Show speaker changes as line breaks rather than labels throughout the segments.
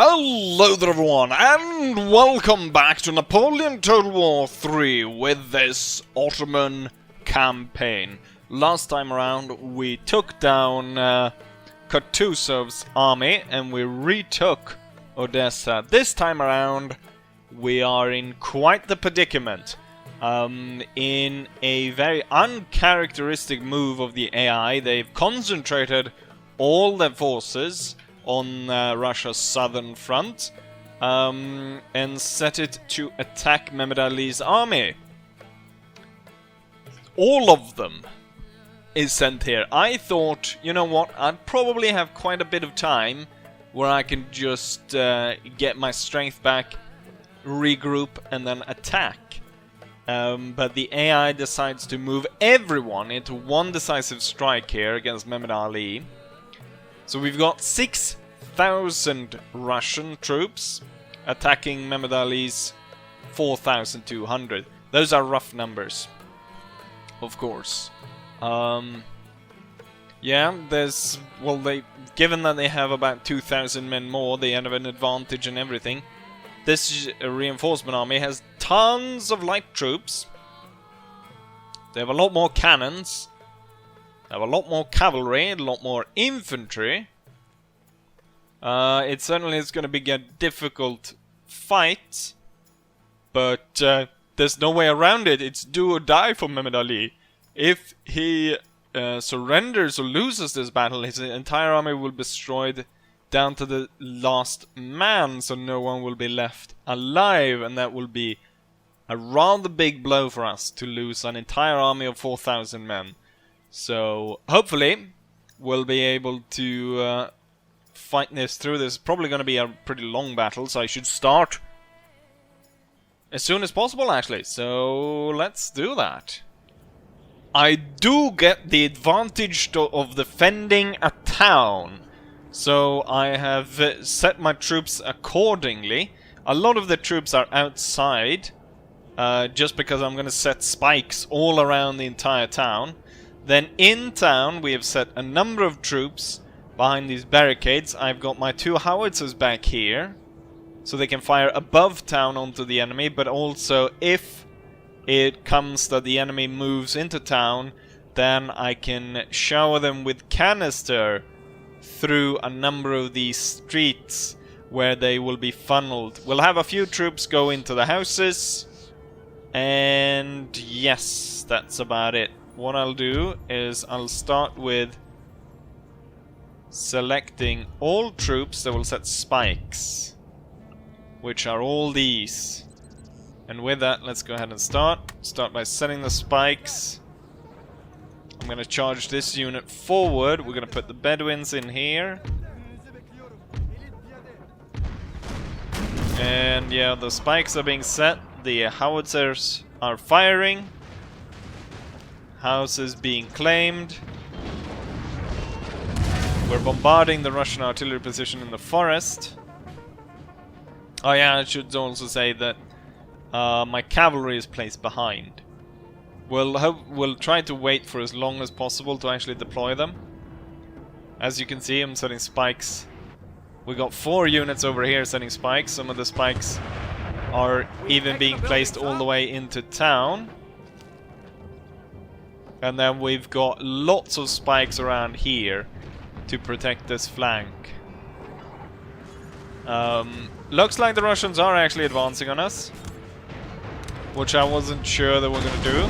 Hello there everyone, and welcome back to Napoleon Total War 3 with this Ottoman campaign. Last time around we took down Kutuzov's army and we retook Odessa. This time around we are in quite the predicament. In a very uncharacteristic move of the AI, they've concentrated all their forces on Russia's southern front and set it to attack Mehmed Ali's army. All of them is sent here. I thought, you know what, I'd probably have quite a bit of time where I can just get my strength back, regroup and then attack. But the AI decides to move everyone into one decisive strike here against Mehmed Ali. So we've got 6,000 Russian troops attacking Mehmed Ali's 4,200. Those are rough numbers, of course. Yeah, there's... well, given that they have about 2,000 men more, they have an advantage in everything. This reinforcement army has tons of light troops. They have a lot more cannons. Have a lot more cavalry, a lot more infantry. It certainly is going to be a difficult fight, but there's no way around it. It's do or die for Mehmed Ali. If he surrenders or loses this battle, his entire army will be destroyed down to the last man, so no one will be left alive, and that will be a rather big blow for us to lose an entire army of 4,000 men. So, hopefully, we'll be able to fight this through. This is probably going to be a pretty long battle, so I should start as soon as possible, actually. So, let's do that. I do get the advantage of defending a town, so I have set my troops accordingly. A lot of the troops are outside, just because I'm going to set spikes all around the entire town. Then in town we have set a number of troops behind these barricades. I've got my 2 howitzers back here, so they can fire above town onto the enemy, but also if it comes that the enemy moves into town, then I can shower them with canister through a number of these streets where they will be funneled. We'll have a few troops go into the houses, and yes, that's about it. What I'll do is I'll start with selecting all troops that will set spikes, which are all these. And with that, let's go ahead and start. Start by setting the spikes. I'm going to charge this unit forward. We're going to put the Bedouins in here. And yeah, the spikes are being set. The howitzers are firing. Houses being claimed. We're bombarding the Russian artillery position in the forest. Oh yeah, I should also say that my cavalry is placed behind. We'll try to wait for as long as possible to actually deploy them. As you can see, I'm setting spikes. We got 4 units over here setting spikes. Some of the spikes are even being placed all the way into town. And then we've got lots of spikes around here to protect this flank. Looks like the Russians are actually advancing on us, which I wasn't sure they were going to do.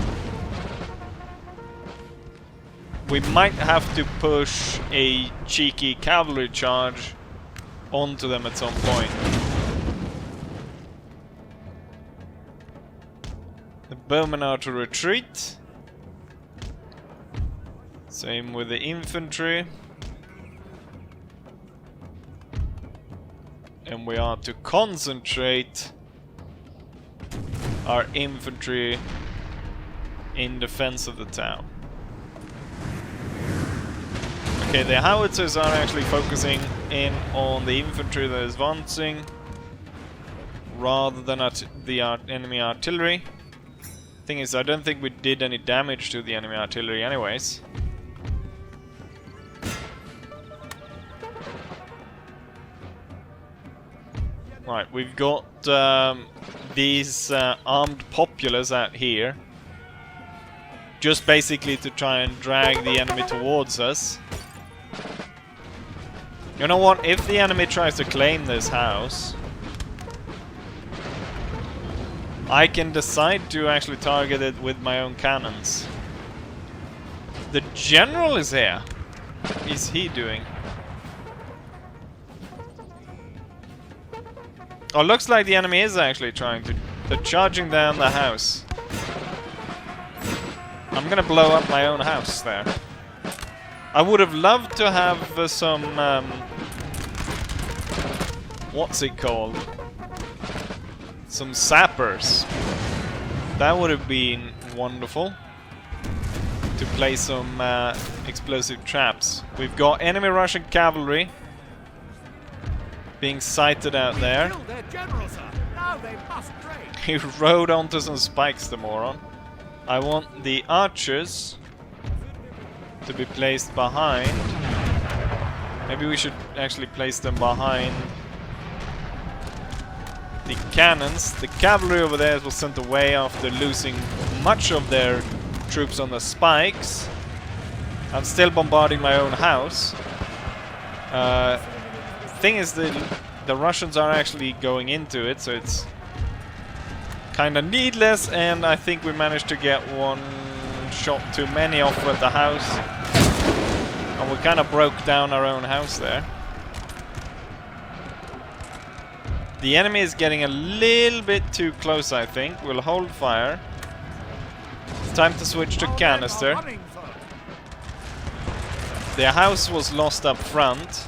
We might have to push a cheeky cavalry charge onto them at some point. The bowmen are to retreat. Same with the infantry. And we are to concentrate our infantry in defense of the town. Okay, the howitzers are actually focusing in on the infantry that is advancing rather than the enemy artillery. Thing is, I don't think we did any damage to the enemy artillery anyways. Right, we've got these armed populace out here. Just basically to try and drag the enemy towards us. You know what? If the enemy tries to claim this house, I can decide to actually target it with my own cannons. The general is here. What is he doing? Oh, looks like the enemy is actually trying to... They're charging down the house. I'm gonna blow up my own house there. I would have loved to have some... what's it called? Some sappers. That would have been wonderful. To play some explosive traps. We've got enemy Russian cavalry being sighted out there. He rode onto some spikes, the moron. I want the archers to be placed behind. Maybe we should actually place them behind the cannons. The cavalry over there was sent away after losing much of their troops on the spikes. I'm still bombarding my own house. Thing is, the Russians are actually going into it, so it's kind of needless, and I think we managed to get one shot too many off at the house. And we kind of broke down our own house there. The enemy is getting a little bit too close, I think. We'll hold fire. It's time to switch to canister. The house was lost up front.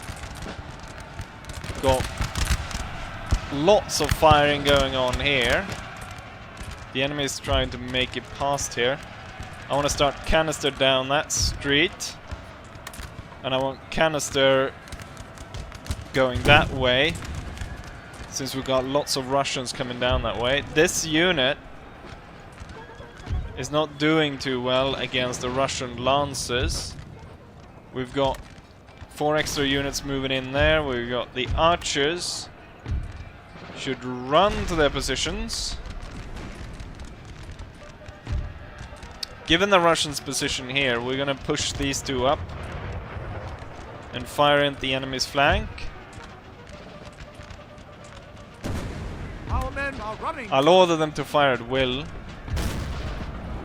Got lots of firing going on here. The enemy is trying to make it past here. I want to start canister down that street. And I want canister going that way. Since we've got lots of Russians coming down that way. This unit is not doing too well against the Russian lancers. We've got 4 extra units moving in there. We've got the archers. Should run to their positions. Given the Russians' position here, we're gonna push these two up and fire into the enemy's flank.
Our men are running.
I'll order them to fire at will.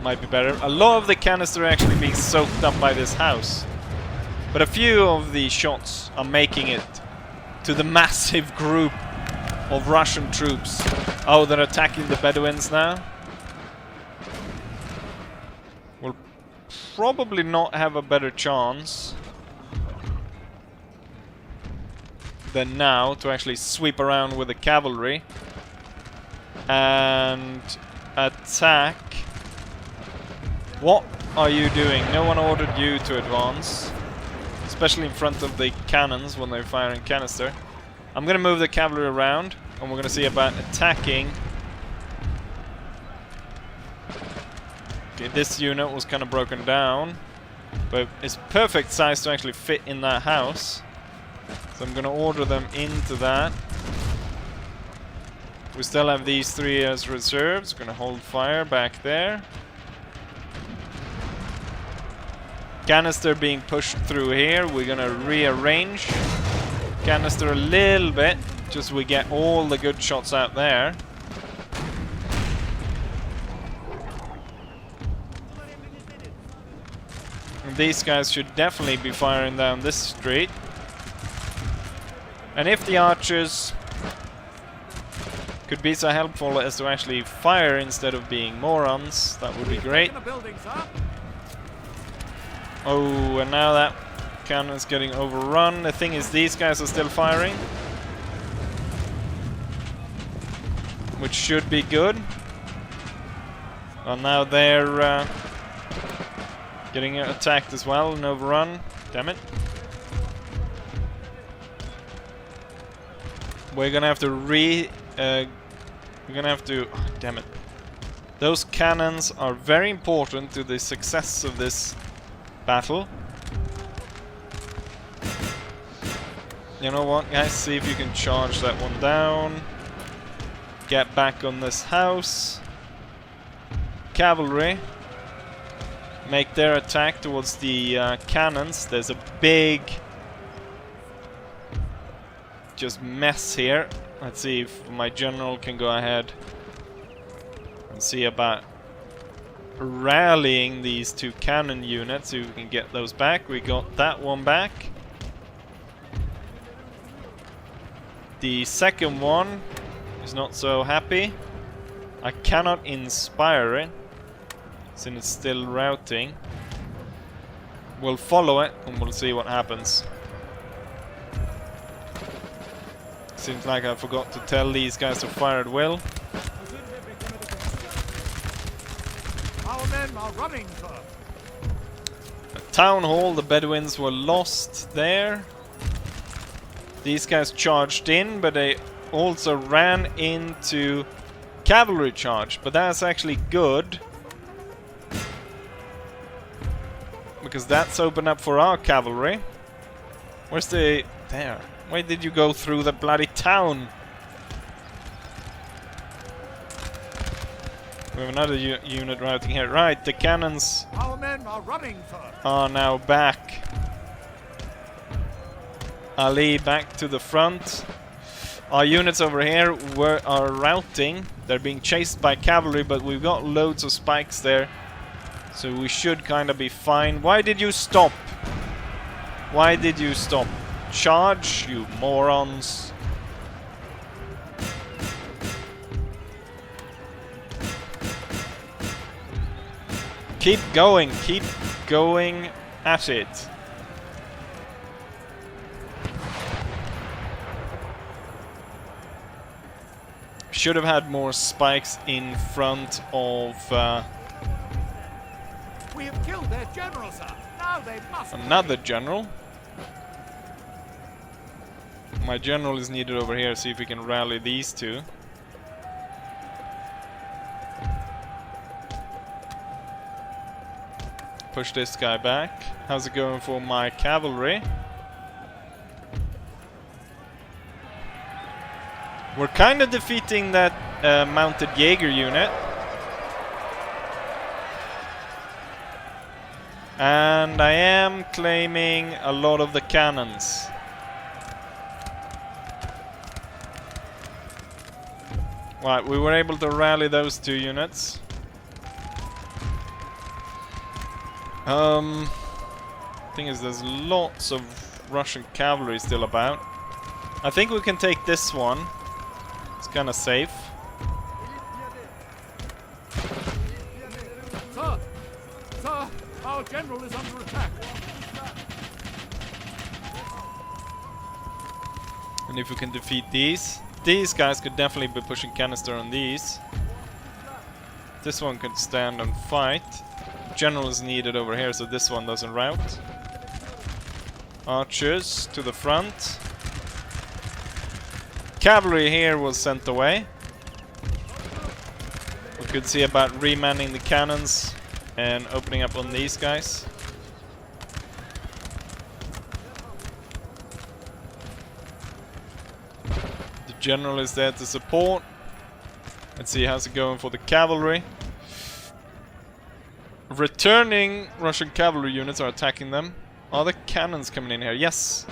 Might be better. A lot of the canister are actually being soaked up by this house. But a few of the shots are making it to the massive group of Russian troops. Oh, they're attacking the Bedouins now. We'll probably not have a better chance than now to actually sweep around with the cavalry and attack. What are you doing? No one ordered you to advance. Especially in front of the cannons when they're firing canister. I'm gonna move the cavalry around and we're gonna see about attacking. Okay, this unit was kind of broken down, but it's perfect size to actually fit in that house. So I'm gonna order them into that. We still have these 3 as reserves. Gonna hold fire back there. Canister being pushed through here. We're gonna rearrange canister a little bit, just so we get all the good shots out there. And these guys should definitely be firing down this street. And if the archers could be so helpful as to actually fire instead of being morons, that would be great. Oh, and now that cannon's getting overrun. The thing is, these guys are still firing, which should be good. And now they're getting attacked as well and overrun. Damn it. We're gonna have to oh, damn it. Those cannons are very important to the success of this battle. You know what, guys? See if you can charge that one down. get back on this house. Cavalry make their attack towards the cannons. There's a big just mess here. Let's see if my general can go ahead and see about rallying these 2 cannon units so we can get those back. We got that one back. The second one is not so happy. I cannot inspire it since it's still routing. We'll follow it and we'll see what happens. Seems like I forgot to tell these guys to fire at will.
Our men are running, sir.
A town hall, the Bedouins were lost there. These guys charged in, but they also ran into cavalry charge. But that's actually good, because that's opened up for our cavalry. Where's the... there. Why did you go through the bloody town? We have another unit routing here. Right, the cannons
Our men are running, sir.
are now back. Ali back to the front. Our units over here are routing. They're being chased by cavalry, but we've got loads of spikes there. So we should kind of be fine. Why did you stop? Why did you stop? Charge, you morons. Keep going at it. Should have had more spikes in front of
We have killed their general, sir. Now they must.
another general. My general is needed over here, see if we can rally these 2. Push this guy back. How's it going for my cavalry? We're kind of defeating that mounted Jaeger unit. And I am claiming a lot of the cannons. Right, we were able to rally those 2 units. Thing is, there's lots of Russian cavalry still about. I think we can take this one. It's kind of safe.
Sir, our general is under attack.
And if we can defeat these guys could definitely be pushing canister on these. This one could stand and fight. General is needed over here, so this one doesn't rout. Archers to the front. Cavalry here was sent away. We could see about remanning the cannons and opening up on these guys. The general is there to support. Let's see how's it going for the cavalry. Returning Russian cavalry units are attacking them. Are the cannons coming in here? Yes.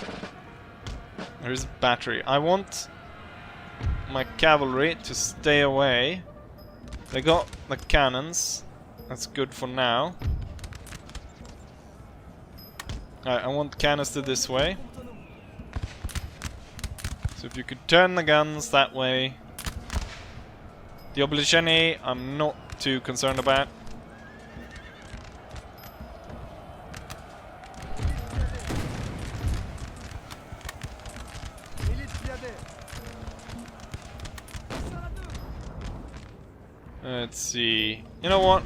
There is a battery. I want my cavalry to stay away. They got the cannons. That's good for now. Alright, I want canister this way. So if you could turn the guns that way. The Obligeni I'm not too concerned about. Let's see. You know what?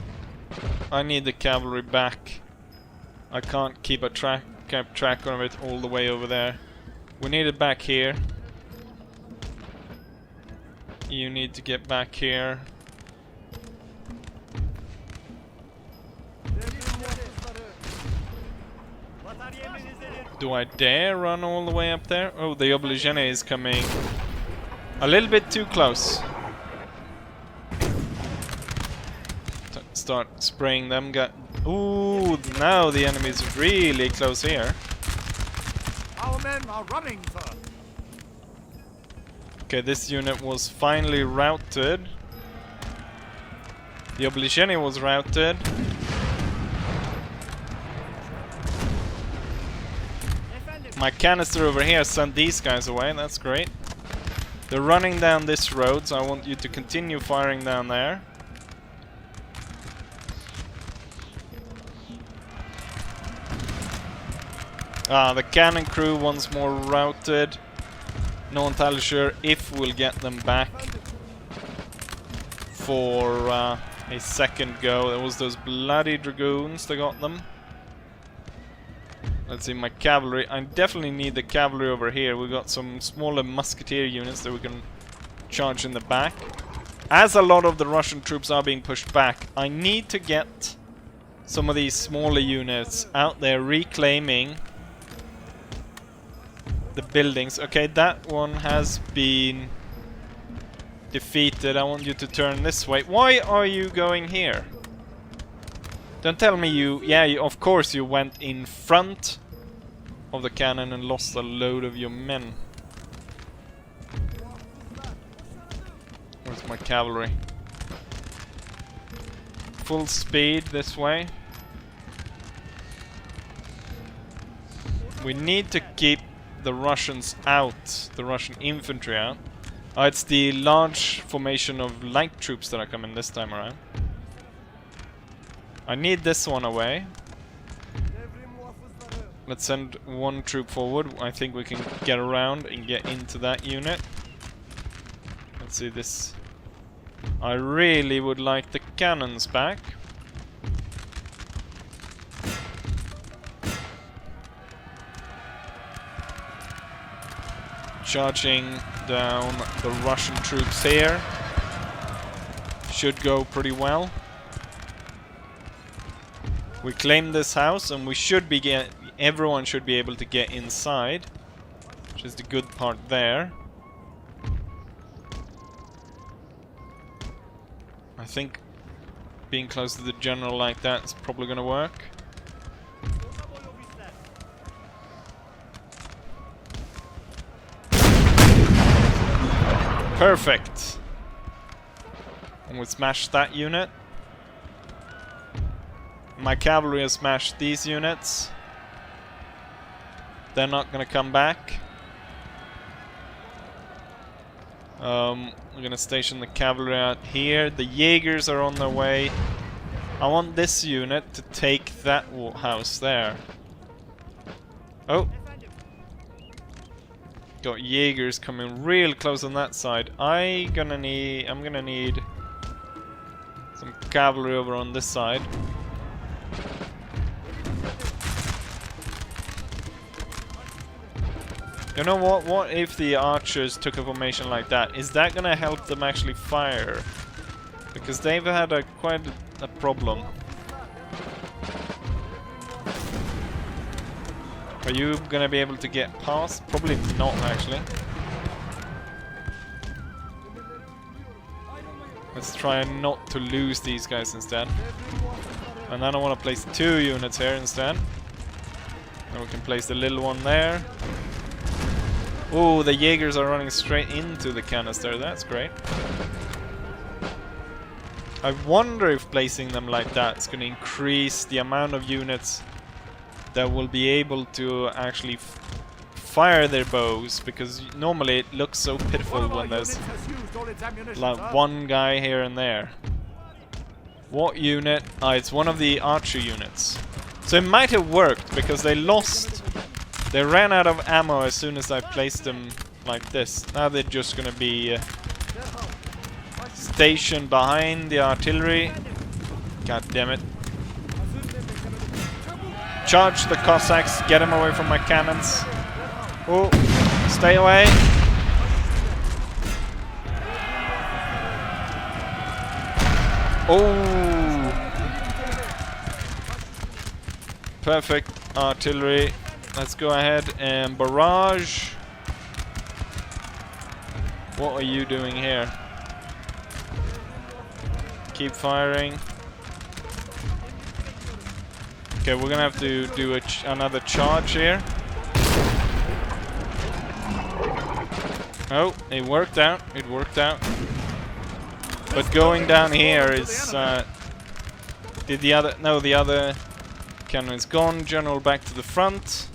I need the cavalry back. I can't keep track of it all the way over there. We need it back here. You need to get back here. Do I dare run all the way up there? Oh, the Obligene is coming a little bit too close. spraying them. Ooh, now the enemy's really close here.
Our men are running, sir.
Okay, this unit was finally routed. The Obligeni was routed. My canister over here sent these guys away, that's great. They're running down this road, so I want you to continue firing down there. The cannon crew once more routed. No entirely sure if we'll get them back for a second go. There was those bloody dragoons that got them. Let's see, my cavalry. I definitely need the cavalry over here. We've got some smaller musketeer units that we can charge in the back. As a lot of the Russian troops are being pushed back, I need to get some of these smaller units out there reclaiming the buildings. Okay, that one has been defeated. I want you to turn this way. Why are you going here? Don't tell me you... Yeah, of course you went in front of the cannon and lost a load of your men. Where's my cavalry? Full speed this way. We need to keep the Russians out, the Russian infantry out. It's the large formation of light troops that are coming this time around. I need this one away. Let's send one troop forward. I think we can get around and get into that unit. Let's see this. I really would like the cannons back. Charging down the Russian troops here. Should go pretty well. We claim this house and we should be everyone should be able to get inside, which is the good part there. I think being close to the general like that is probably gonna work. Perfect. And we smashed that unit. My cavalry has smashed these units. They're not gonna come back. We're gonna station the cavalry out here. The Jaegers are on their way. I want this unit to take that house there. Oh. Got Jaegers coming real close on that side. I'm gonna need some cavalry over on this side. You know what? What if the archers took a formation like that? Is that gonna help them actually fire? Because they've had quite a problem. Are you gonna be able to get past? Probably not, actually. Let's try not to lose these guys instead. And then I want to place 2 units here instead. And we can place the little one there. Oh, the Jaegers are running straight into the canister. That's great. I wonder if placing them like that is going to increase the amount of units that will be able to actually fire their bows, because normally it looks so pitiful when there's like one guy here and there. What unit? Ah, it's one of the archer units. So it might have worked, because they ran out of ammo as soon as I placed them like this. Now they're just gonna be stationed behind the artillery. God damn it. Charge the Cossacks, get them away from my cannons. Oh, stay away. Oh, perfect artillery. Let's go ahead and barrage. What are you doing here? Keep firing. Okay, we're gonna have to do another charge here. Oh, it worked out. It worked out. But going down here is... did the other... No, the other cannon is gone. General back to the front.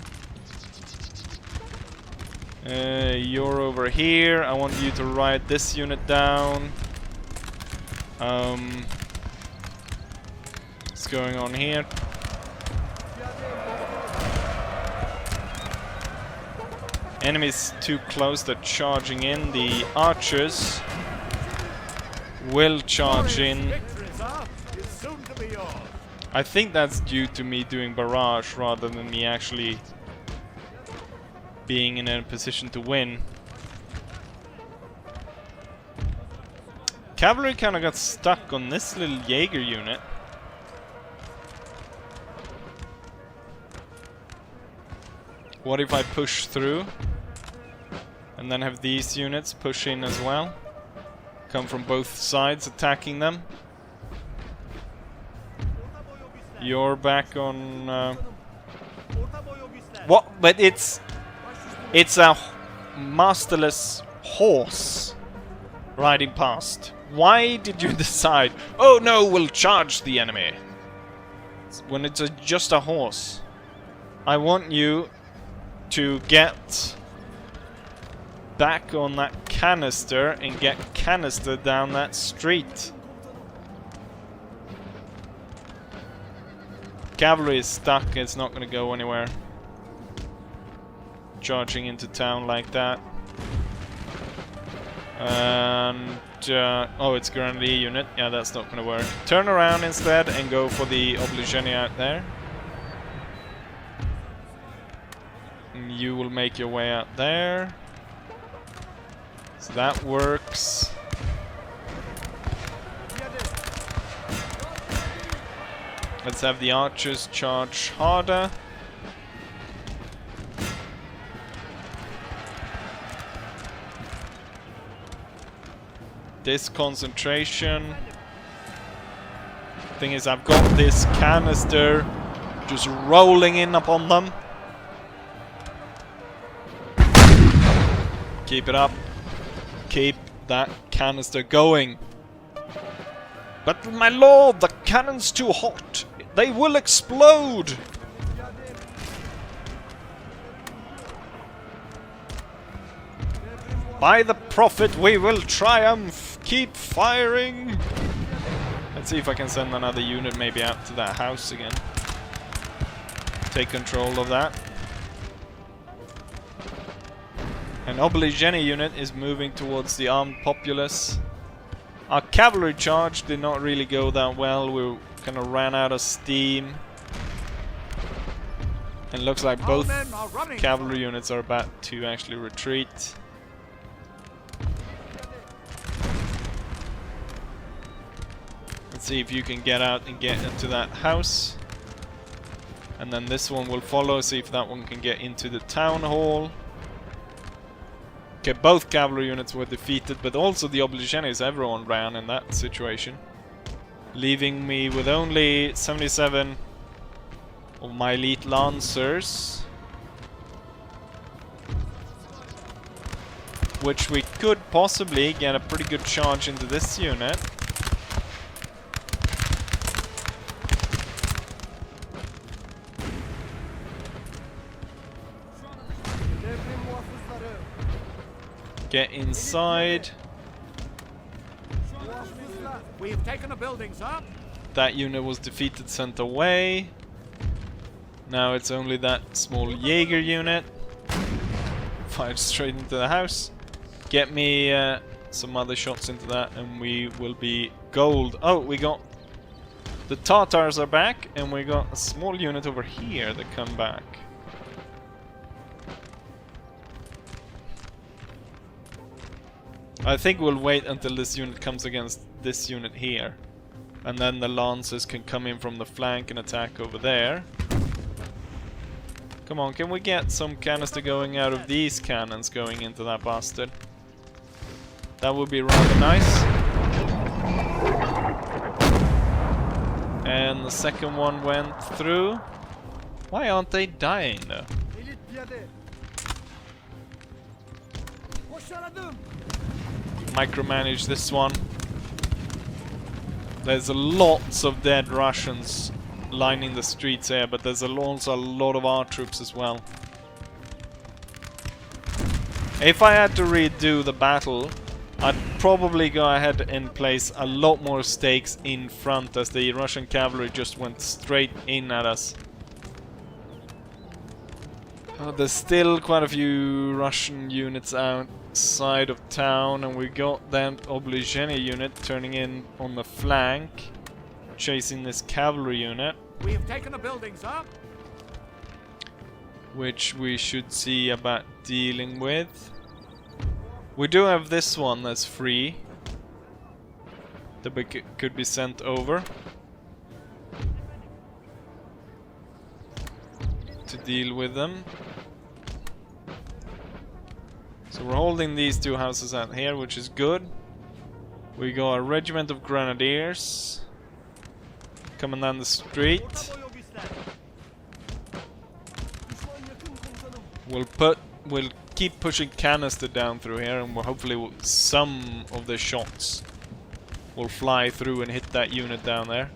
You're over here. I want you to ride this unit down. What's going on here? Enemies too close, they're charging in. The archers will charge in. I think that's due to me doing barrage rather than me actually being in a position to win. Cavalry kind of got stuck on this little Jaeger unit. What if I push through and then have these units push in as well? Come from both sides attacking them. You're back on... What? But it's a masterless horse riding past. Why did you decide, oh no, we'll charge the enemy, when it's just a horse? I want you to get back on that canister and get canister down that street. Cavalry is stuck, it's not going to go anywhere. Charging into town like that. And oh, it's Grand Lee unit. Yeah, that's not going to work. Turn around instead and go for the Obligeni out there. And you will make your way out there. So that works. Let's have the archers charge harder. This concentration. Thing is, I've got this canister just rolling in upon them. Keep it up. Keep that canister going. But my lord, the cannon's too hot. They will explode. By the prophet, we will triumph. Keep firing. Let's see if I can send another unit maybe out to that house again. Take control of that. An Obligeni unit is moving towards the armed populace. Our cavalry charge did not really go that well. We kind of ran out of steam. And looks like both cavalry units are about to actually retreat. Let's see if you can get out and get into that house. And then this one will follow, see if that one can get into the town hall. Okay, both cavalry units were defeated, but also the Obligenis, everyone ran in that situation. Leaving me with only 77 of my elite lancers. Which we could possibly get a pretty good charge into this unit. Get inside.
We've taken a building, sir.
That unit was defeated, sent away. Now it's only that small Jaeger unit. Fired straight into the house. Get me some other shots into that and we will be gold. Oh, we got... The Tatars are back and we got a small unit over here that come back. I think we'll wait until this unit comes against this unit here. And then the Lancers can come in from the flank and attack over there. Come on, can we get some canister going out of these cannons going into that bastard? That would be rather nice. And the second one went through. Why aren't they dying though? Micromanage this one. There's lots of dead Russians lining the streets here, but there's also a lot of our troops as well. If I had to redo the battle, I'd probably go ahead and place a lot more stakes in front, as the Russian cavalry just went straight in at us. There's still quite a few Russian units outside of town, and we got that Obligeny unit turning in on the flank, chasing this cavalry unit.
We have taken a building, sir.
Which we should see about dealing with. We do have this one that's free, that we could be sent over to deal with them. So we're holding these two houses out here, which is good. We got a regiment of grenadiers coming down the street. We'll keep pushing canister down through here, and hopefully some of the shots will fly through and hit that unit down there.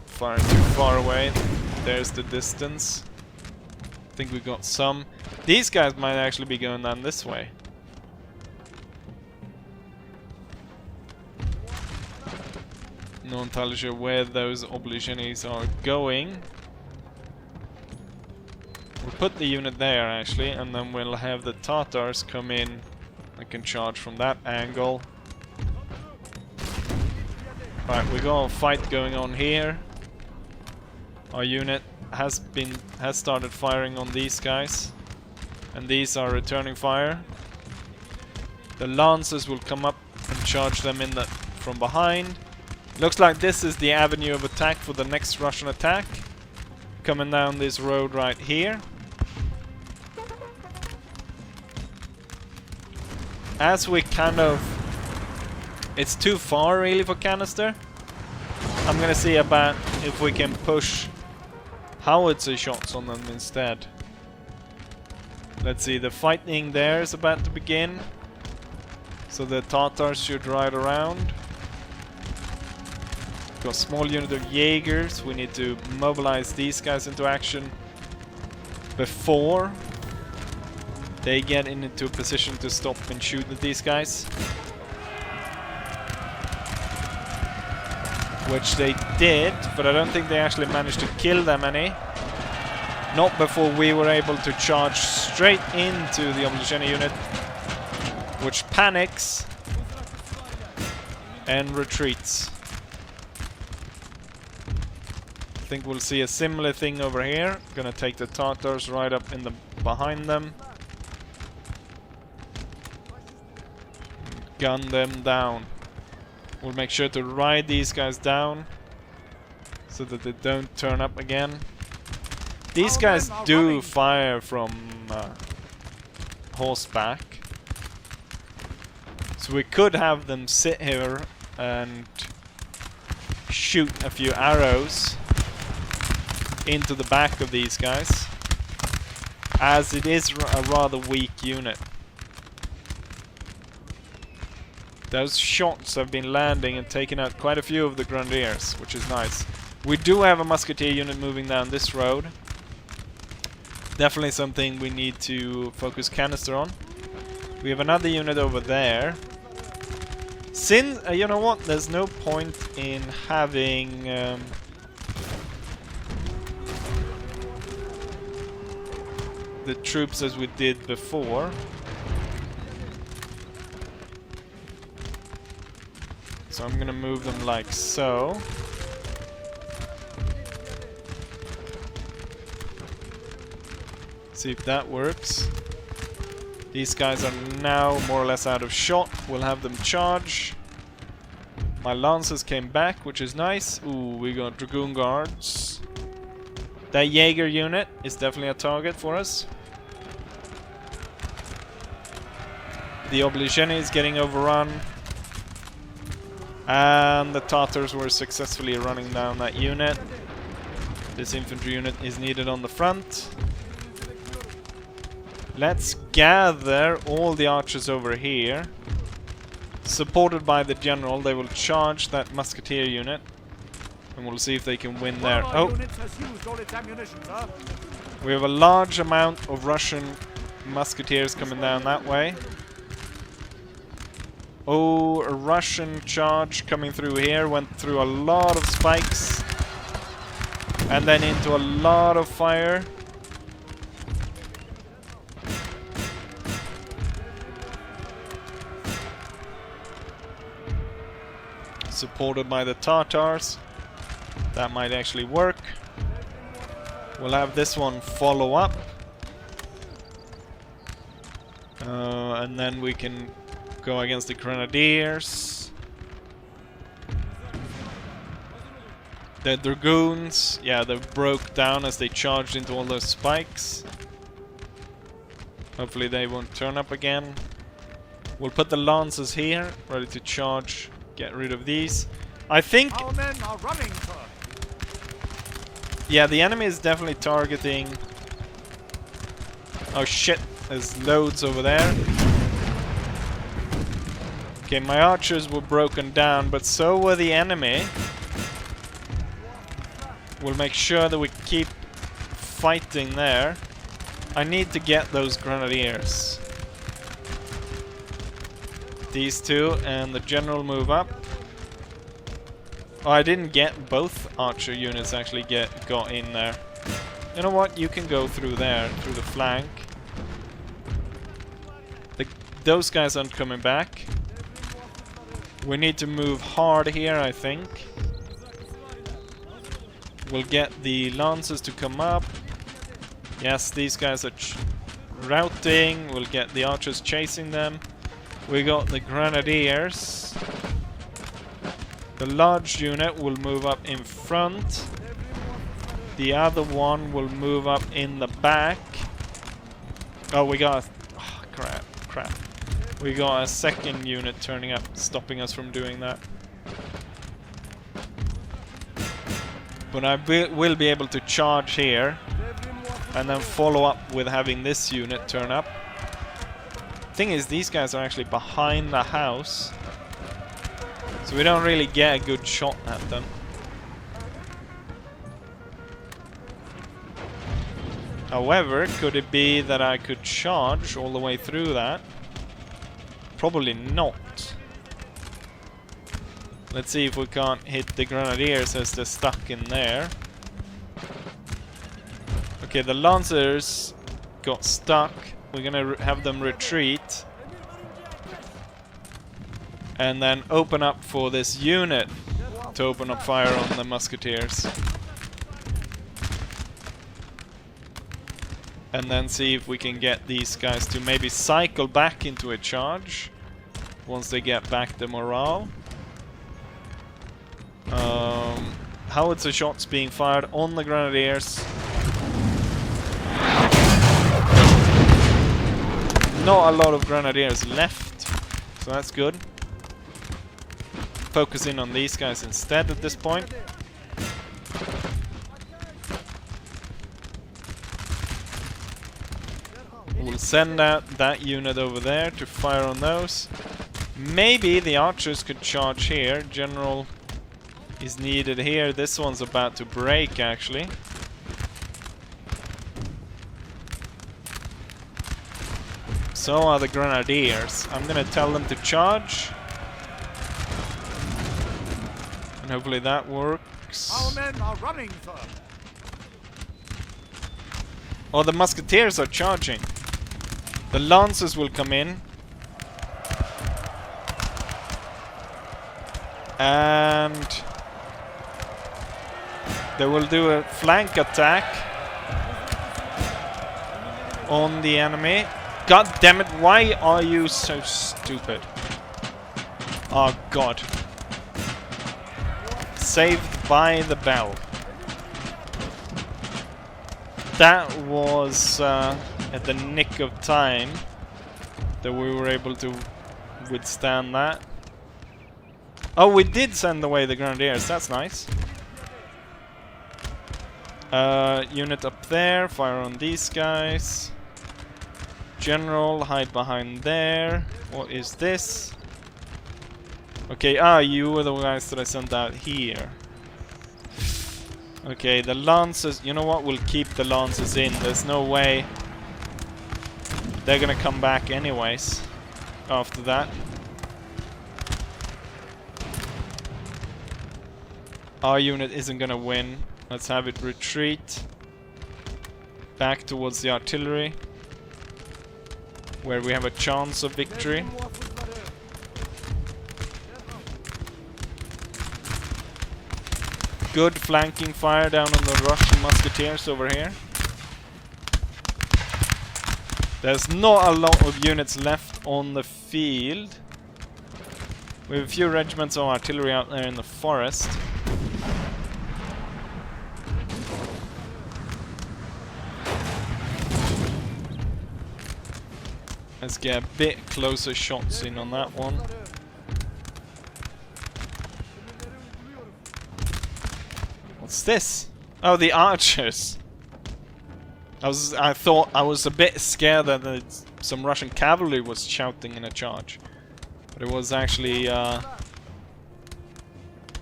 Firing too far away. There's the distance. I think we got some. These guys might actually be going down this way. Not entirely sure where those Obligenyes are going. We'll put the unit there actually, and then we'll have the Tatars come in and can charge from that angle. Right, we got a fight going on here. Our unit has started firing on these guys, and these are returning fire. The Lancers will come up and charge them in from behind. Looks like this is the avenue of attack for the next Russian attack, coming down this road right here. As we it's too far really for canister. I'm gonna see about if we can push howitzer shots on them instead. Let's see, the fighting there is about to begin, so the Tatars should ride around. Got a small unit of Jaegers. We need to mobilize these guys into action before they get into a position to stop and shoot at these guys. Which they did, but I don't think they actually managed to kill them any. Not before we were able to charge straight into the Obligeny unit, which panics and retreats. I think we'll see a similar thing over here. Gonna take the Tatars right up in the behind them. Gun them down. We'll make sure to ride these guys down so that they don't turn up again. These guys do fire from horseback, so we could have them sit here and shoot a few arrows into the back of these guys, as it is a rather weak unit. Those shots have been landing and taking out quite a few of the grenadiers, which is nice. We do have a musketeer unit moving down this road. Definitely something we need to focus canister on. We have another unit over there. Since, you know what, there's no point in having the troops as we did before. So I'm gonna move them like so. See if that works. These guys are now more or less out of shot. We'll have them charge. My Lancers came back, which is nice. Ooh, we got Dragoon Guards. That Jaeger unit is definitely a target for us. The Obligeny is getting overrun. And the Tatars were successfully running down that unit. This infantry unit is needed on the front. Let's gather all the archers over here. Supported by the general, they will charge that musketeer unit. And we'll see if they can win there. Oh! We have a large amount of Russian musketeers coming down that way. Oh, a Russian charge coming through here. Went through a lot of spikes. And then into a lot of fire. Supported by the Tatars. That might actually work. We'll have this one follow up. And then we can go against the Grenadiers. The Dragoons, yeah, they broke down as they charged into all those spikes. Hopefully they won't turn up again. We'll put the Lancers here, ready to charge, get rid of these. I think...
Our men are running, sir.
Yeah, the enemy is definitely targeting... Oh shit, there's loads over there. Okay, my archers were broken down, but so were the enemy. We'll make sure that we keep fighting there. I need to get those Grenadiers. These two and the general move up. Oh, I didn't get both archer units actually got in there. You know what? You can go through there, through the flank. Those guys aren't coming back. We need to move hard here, I think. We'll get the Lancers to come up. Yes, these guys are routing. We'll get the archers chasing them. We got the Grenadiers. The large unit will move up in front. The other one will move up in the back. Oh, we got... Oh, crap. We got a second unit turning up, stopping us from doing that. But I will be able to charge here. And then follow up with having this unit turn up. Thing is, these guys are actually behind the house. So we don't really get a good shot at them. However, could it be that I could charge all the way through that? Probably not. Let's see if we can't hit the Grenadiers as they're stuck in there. Okay, the Lancers got stuck. We're gonna have them retreat. And then open up for this unit to open up fire on the Musketeers. And then see if we can get these guys to maybe cycle back into a charge once they get back the morale. Howitzer shots being fired on the Grenadiers. Not a lot of Grenadiers left, so that's good. Focus in on these guys instead at this point. We'll send out that unit over there to fire on those. Maybe the archers could charge here. General is needed here. This one's about to break, actually. So are the Grenadiers. I'm gonna tell them to charge. And hopefully that works.
Our men are running, sir.
Oh, the Musketeers are charging. The Lancers will come in. And they will do a flank attack on the enemy. God damn it, why are you so stupid? Oh god. Saved by the bell. That was at the nick of time that we were able to withstand that. Oh, we did send away the Grenadiers, that's nice. Unit up there, fire on these guys. General, hide behind there. What is this? Okay, you were the guys that I sent out here. Okay, the Lancers, you know what? We'll keep the Lancers in. There's no way they're gonna come back anyways after that. Our unit isn't gonna win. Let's have it retreat back towards the artillery, where we have a chance of victory. Good flanking fire down on the Russian musketeers over here. There's not a lot of units left on the field. We have a few regiments of artillery out there in the forest. Let's get a bit closer shots in on that one. What's this? Oh, the archers. I thought I was a bit scared that some Russian cavalry was shouting in a charge, but it was actually our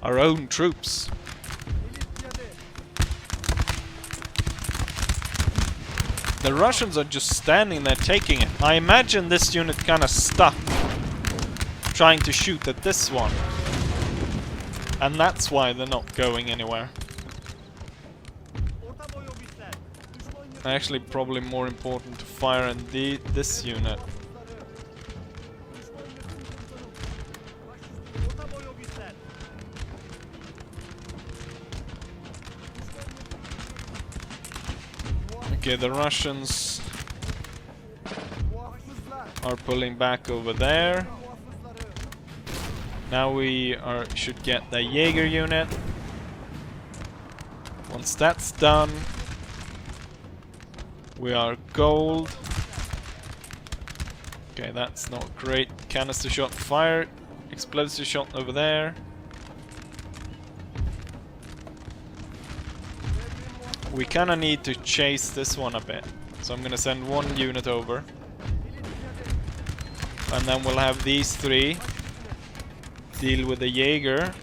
own troops. The Russians are just standing there taking it. I imagine this unit kind of stuck trying to shoot at this one, and that's why they're not going anywhere. Actually, probably more important to fire in this unit. Okay, the Russians are pulling back over there. Now we should get the Jaeger unit. Once that's done, we are gold. Okay, that's not great. Canister shot fire. Explosive shot over there. We kinda need to chase this one a bit. So I'm gonna send one unit over. And then we'll have these three deal with the Jaeger.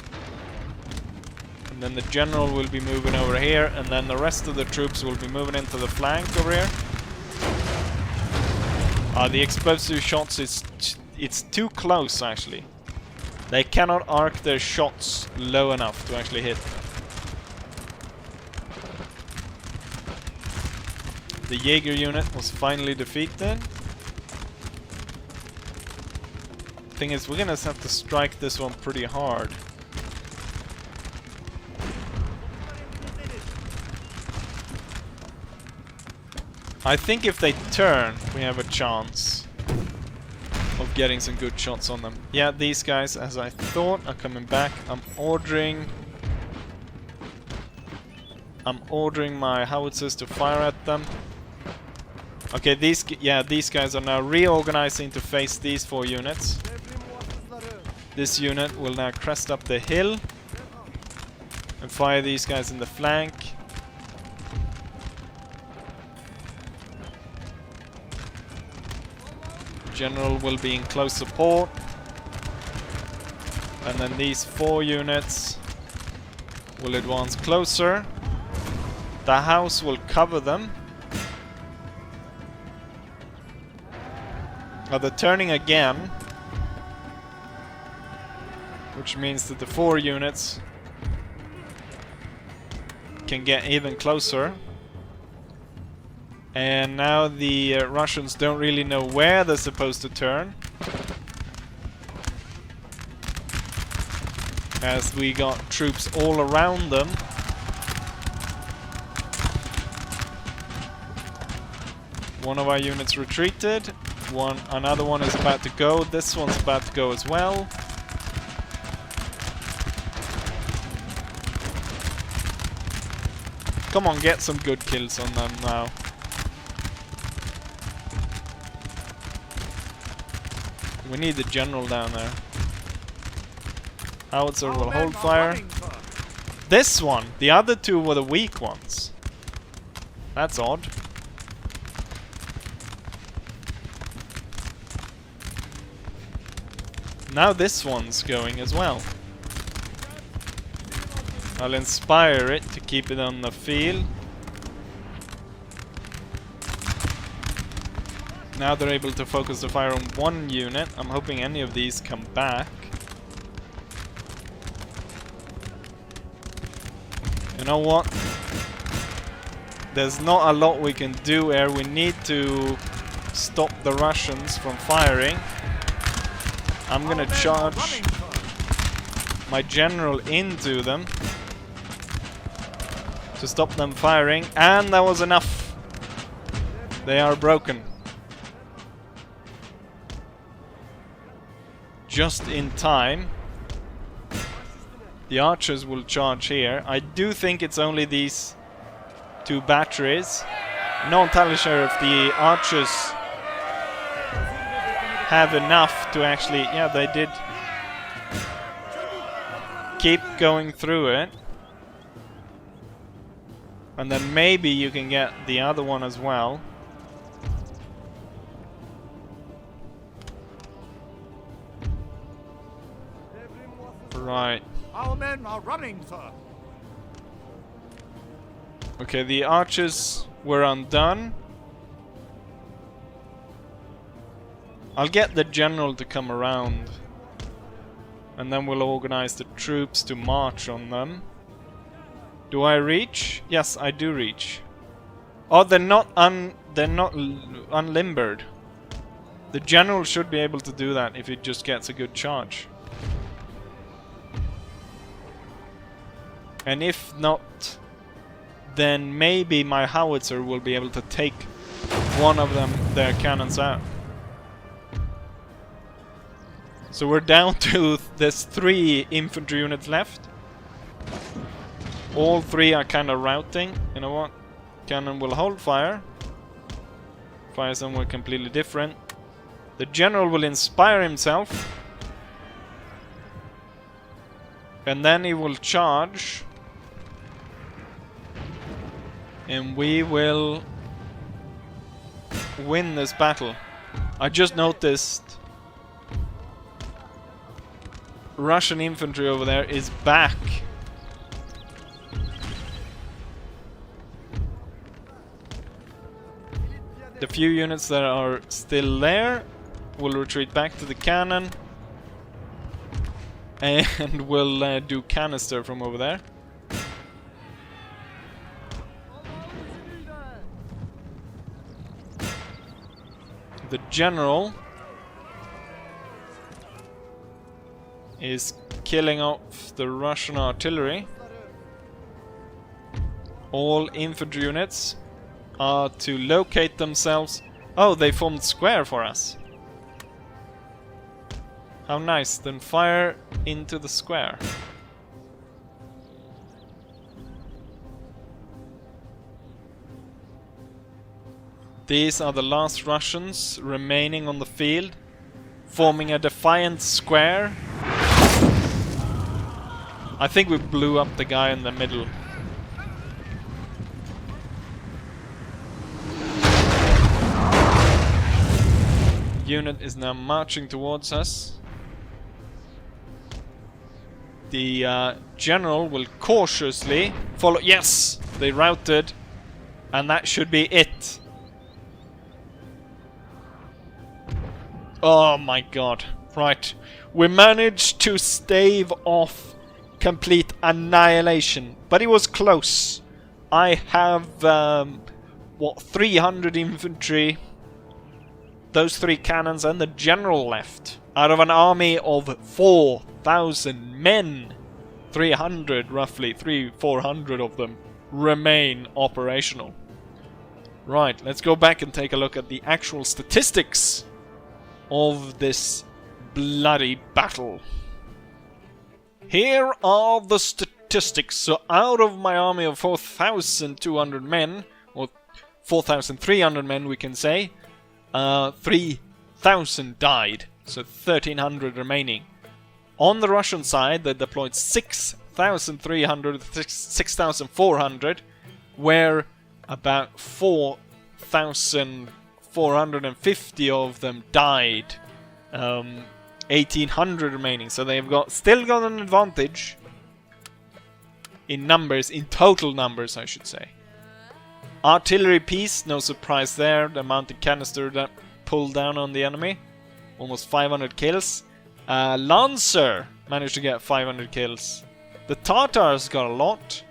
And then the general will be moving over here, and then the rest of the troops will be moving into the flank over here. The explosive shots, it's too close actually. They cannot arc their shots low enough to actually hit. The Jaeger unit was finally defeated. Thing is, we're gonna have to strike this one pretty hard. I think if they turn, we have a chance of getting some good shots on them. Yeah, these guys, as I thought, are coming back. I'm ordering my howitzers to fire at them. Okay, these guys are now reorganizing to face these 4 units. This unit will now crest up the hill and fire these guys in the flank. General will be in close support. And then these 4 units will advance closer. The house will cover them. They're turning again, which means that the 4 units can get even closer. And now the Russians don't really know where they're supposed to turn, as we got troops all around them. One of our units retreated. Another one is about to go. This one's about to go as well. Come on, get some good kills on them now. We need the general down there. Howitzer will hold fire. This one! The other 2 were the weak ones. That's odd. Now this one's going as well. I'll inspire it to keep it on the field. Now they're able to focus the fire on one unit. I'm hoping any of these come back. You know what? There's not a lot we can do here. We need to stop the Russians from firing. I'm gonna charge my general into them to stop them firing, and that was enough. They are broken. Just in time. The archers will charge here. I do think it's only these two batteries. Not entirely sure if the archers have enough to actually... Yeah, they did keep going through it. And then maybe you can get the other one as well. Right.
Our men are running, sir.
Okay, the archers were undone. I'll get the general to come around. And then we'll organize the troops to march on them. Do I reach? Yes, I do reach. Oh, they're not unlimbered. The general should be able to do that if he just gets a good charge. And if not, then maybe my howitzer will be able to take one of their cannons out. So we're down to there's 3 infantry units left. All 3 are kind of routing. You know what? Cannon will hold fire. Fire somewhere completely different. The general will inspire himself. And then he will charge. And we will win this battle. I just noticed Russian infantry over there is back. The few units that are still there will retreat back to the cannon. And we'll do canister from over there. The general is killing off the Russian artillery. All infantry units are to locate themselves. Oh, they formed square for us. How nice. Then fire into the square. These are the last Russians remaining on the field, forming a defiant square. I think we blew up the guy in the middle. Unit is now marching towards us. The general will cautiously follow. Yes! They routed. And that should be it. Oh my god. Right. We managed to stave off complete annihilation. But it was close. I have, 300 infantry. Those 3 cannons and the general left. Out of an army of 4,000 men. 300, roughly, 400 of them remain operational. Right, let's go back and take a look at the actual statistics of this bloody battle. Here are the statistics. So out of my army of 4,200 men, or 4,300 men we can say, 3,000 died, so 1,300 remaining. On the Russian side, they deployed 6,300, 6,400, where about 4,450 of them died. 1,800 remaining, so they've still got an advantage in numbers, in total numbers, I should say. Artillery piece, no surprise there. The mounted canister that pulled down on the enemy, almost 500 kills. Lancer managed to get 500 kills. The Tartars got a lot.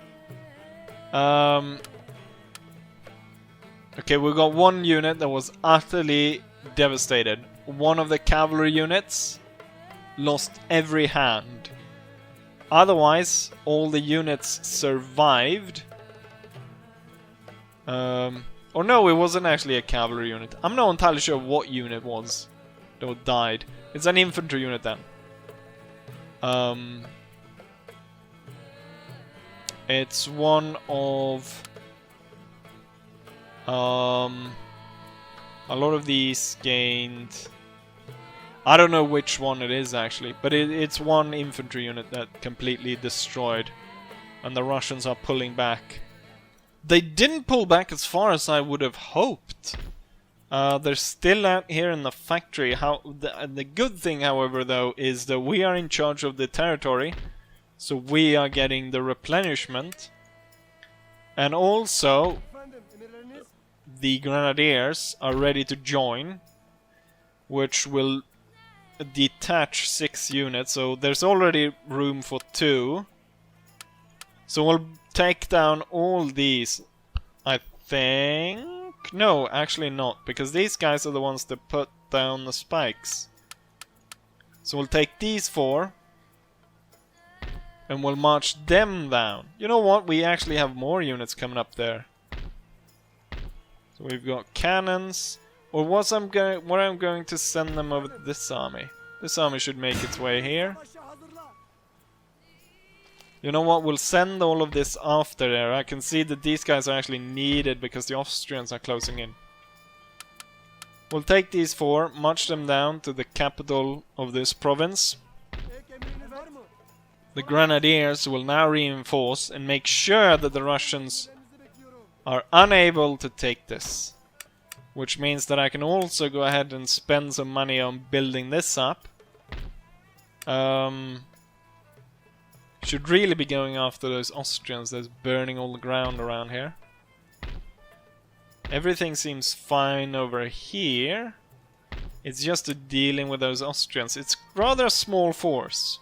Okay, we got one unit that was utterly devastated. One of the cavalry units lost every hand. Otherwise, all the units survived. Or no, it wasn't actually a cavalry unit. I'm not entirely sure what unit it was that died. It's an infantry unit then. It's one of... a lot of these gained... I don't know which one it is actually, but it's one infantry unit that completely destroyed. And the Russians are pulling back. They didn't pull back as far as I would have hoped. They're still out here in the factory. The good thing, however, though, is that we are in charge of the territory. So we are getting the replenishment. And also, the Grenadiers are ready to join, which will detach 6 units. So there's already room for 2. So we'll take down all these, I think. No, actually not, because these guys are the ones that put down the spikes. So we'll take these 4 and we'll march them down. You know what? We actually have more units coming up there. So we've got cannons. Or what I'm going to send them over to this army. This army should make its way here. You know what? We'll send all of this after there. I can see that these guys are actually needed because the Austrians are closing in. We'll take these 4, march them down to the capital of this province. The Grenadiers will now reinforce and make sure that the Russians are unable to take this. Which means that I can also go ahead and spend some money on building this up. Should really be going after those Austrians that's burning all the ground around here. Everything seems fine over here. It's just dealing with those Austrians. It's rather a small force.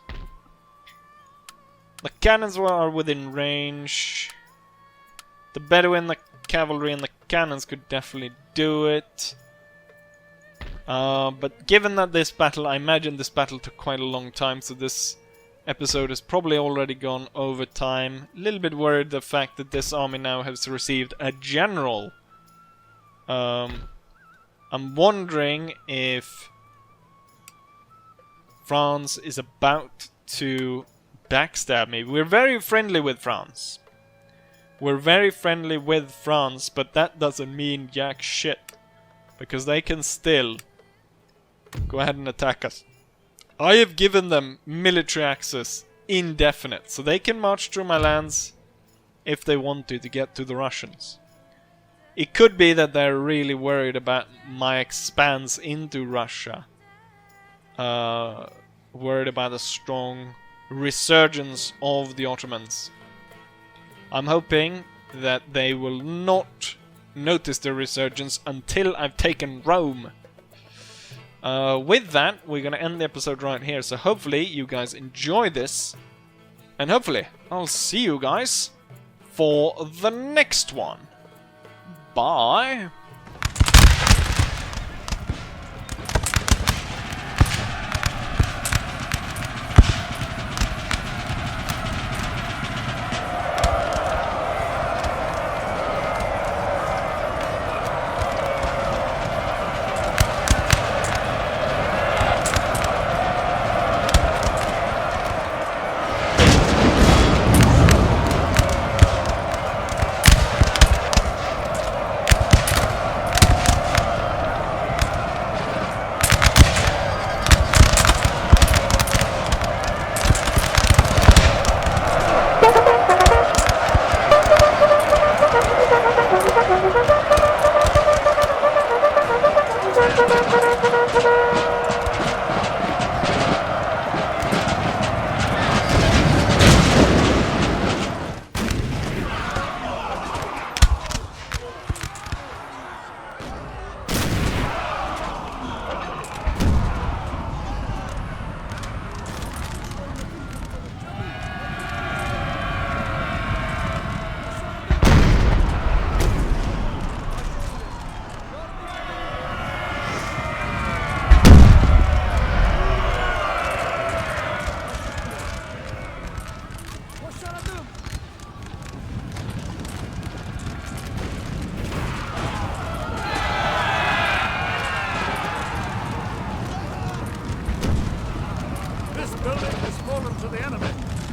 The cannons are within range. The Bedouin, the cavalry and the cannons could definitely do it. But given that this battle, I imagine this battle took quite a long time, so this episode has probably already gone over time. A little bit worried the fact that this army now has received a general. I'm wondering if France is about to backstab me. We're very friendly with France. We're very friendly with France, but that doesn't mean jack shit. Because they can still go ahead and attack us. I have given them military access indefinite, so they can march through my lands if they want to get to the Russians. It could be that they're really worried about my expanse into Russia. Worried about a strong resurgence of the Ottomans. I'm hoping that they will not notice the resurgence until I've taken Rome. With that, we're going to end the episode right here. So hopefully you guys enjoy this. And hopefully I'll see you guys for the next one. Bye.
This building has fallen to the enemy.